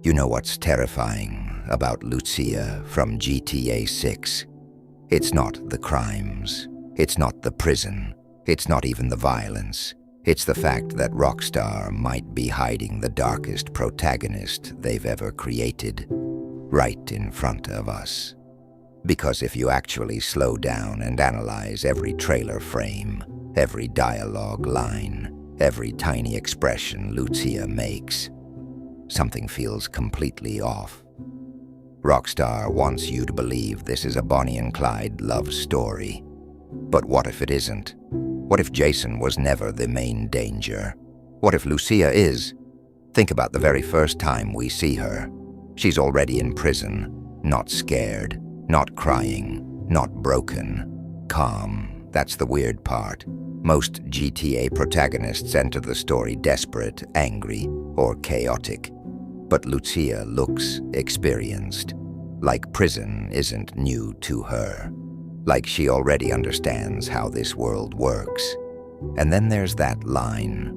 You know what's terrifying about Lucia from GTA 6? It's not the crimes, it's not the prison, it's not even the violence. It's the fact that Rockstar might be hiding the darkest protagonist they've ever created, right in front of us. Because if you actually slow down and analyze every trailer frame, every dialogue line, every tiny expression Lucia makes, something feels completely off. Rockstar wants you to believe this is a Bonnie and Clyde love story. But what if it isn't? What if Jason was never the main danger? What if Lucia is? Think about the very first time we see her. She's already in prison, not scared, not crying, not broken, calm. That's the weird part. Most GTA protagonists enter the story desperate, angry, or chaotic. But Lucia looks experienced, like prison isn't new to her, like she already understands how this world works. And then there's that line,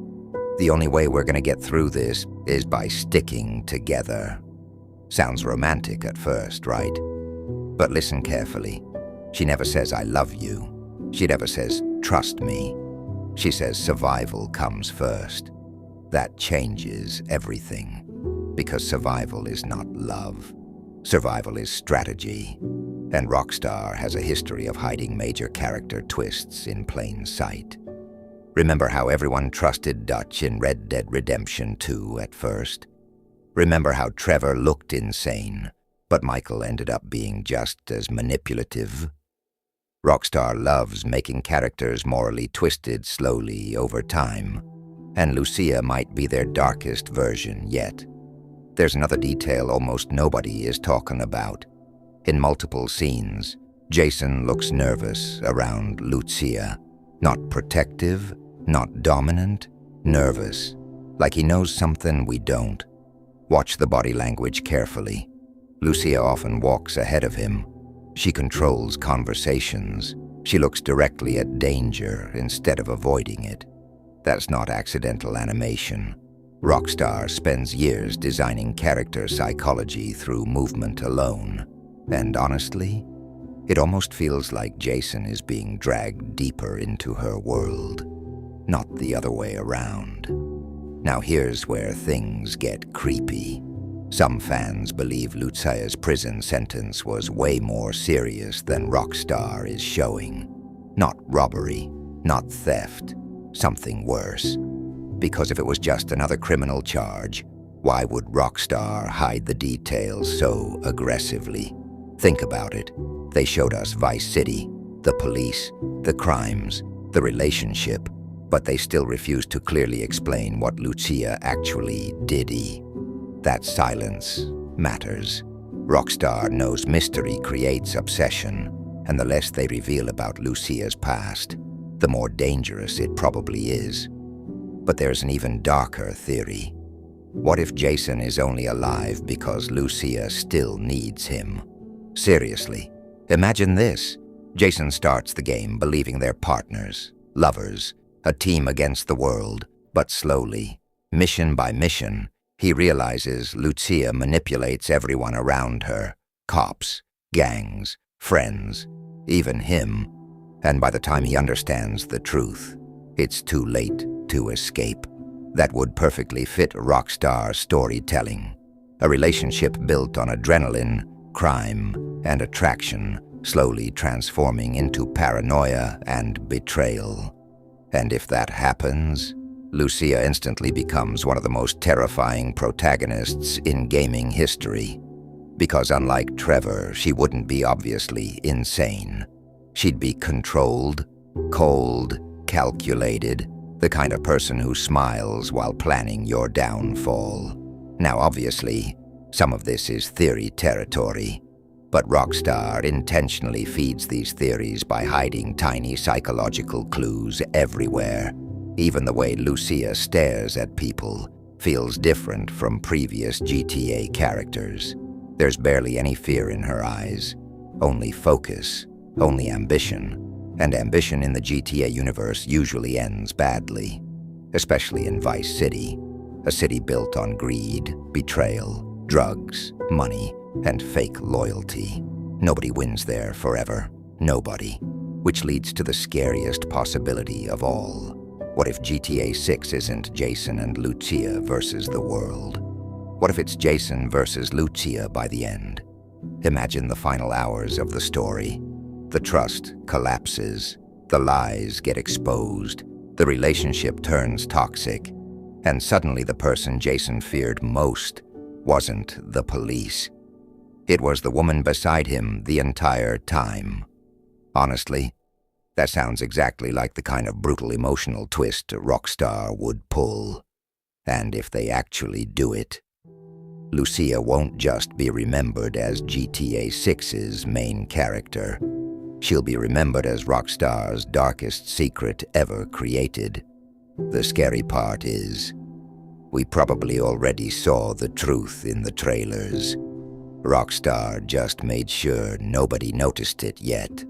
"The only way we're gonna get through this is by sticking together." Sounds romantic at first, right? But listen carefully. She never says, "I love you." She never says, "Trust me." She says survival comes first. That changes everything. Because survival is not love. Survival is strategy. And Rockstar has a history of hiding major character twists in plain sight. Remember how everyone trusted Dutch in Red Dead Redemption 2 at first? Remember how Trevor looked insane, but Michael ended up being just as manipulative? Rockstar loves making characters morally twisted slowly over time, and Lucia might be their darkest version yet. There's another detail almost nobody is talking about. In multiple scenes, Jason looks nervous around Lucia. Not protective, not dominant, nervous, like he knows something we don't. Watch the body language carefully. Lucia often walks ahead of him. She controls conversations. She looks directly at danger instead of avoiding it. That's not accidental animation. Rockstar spends years designing character psychology through movement alone. And honestly, it almost feels like Jason is being dragged deeper into her world, not the other way around. Now here's where things get creepy. Some fans believe Lucia's prison sentence was way more serious than Rockstar is showing. Not robbery, not theft, something worse. Because if it was just another criminal charge, why would Rockstar hide the details so aggressively? Think about it. They showed us Vice City, the police, the crimes, the relationship, but they still refused to clearly explain what Lucia actually did. That silence matters. Rockstar knows mystery creates obsession, and the less they reveal about Lucia's past, the more dangerous it probably is. But there's an even darker theory. What if Jason is only alive because Lucia still needs him? Seriously, imagine this. Jason starts the game believing they're partners, lovers, a team against the world, but slowly, mission by mission, he realizes Lucia manipulates everyone around her, cops, gangs, friends, even him. And by the time he understands the truth, it's too late to escape. That would perfectly fit Rockstar storytelling. A relationship built on adrenaline, crime, and attraction, slowly transforming into paranoia and betrayal. And if that happens, Lucia instantly becomes one of the most terrifying protagonists in gaming history. Because unlike Trevor, she wouldn't be obviously insane. She'd be controlled, cold, calculated, the kind of person who smiles while planning your downfall. Now obviously, some of this is theory territory, but Rockstar intentionally feeds these theories by hiding tiny psychological clues everywhere. Even the way Lucia stares at people feels different from previous GTA characters. There's barely any fear in her eyes, only focus, only ambition. And ambition in the GTA universe usually ends badly, especially in Vice City, a city built on greed, betrayal, Drugs, money, and fake loyalty. Nobody wins there forever. Nobody. Which leads to the scariest possibility of all. What if GTA 6 isn't Jason and Lucia versus the world? What if it's Jason versus Lucia by the end? Imagine the final hours of the story. The trust collapses. The lies get exposed. The relationship turns toxic. And suddenly the person Jason feared most wasn't the police. It was the woman beside him the entire time. Honestly, that sounds exactly like the kind of brutal emotional twist Rockstar would pull. And if they actually do it, Lucia won't just be remembered as GTA 6's main character. She'll be remembered as Rockstar's darkest secret ever created. The scary part is, we probably already saw the truth in the trailers. Rockstar just made sure nobody noticed it yet.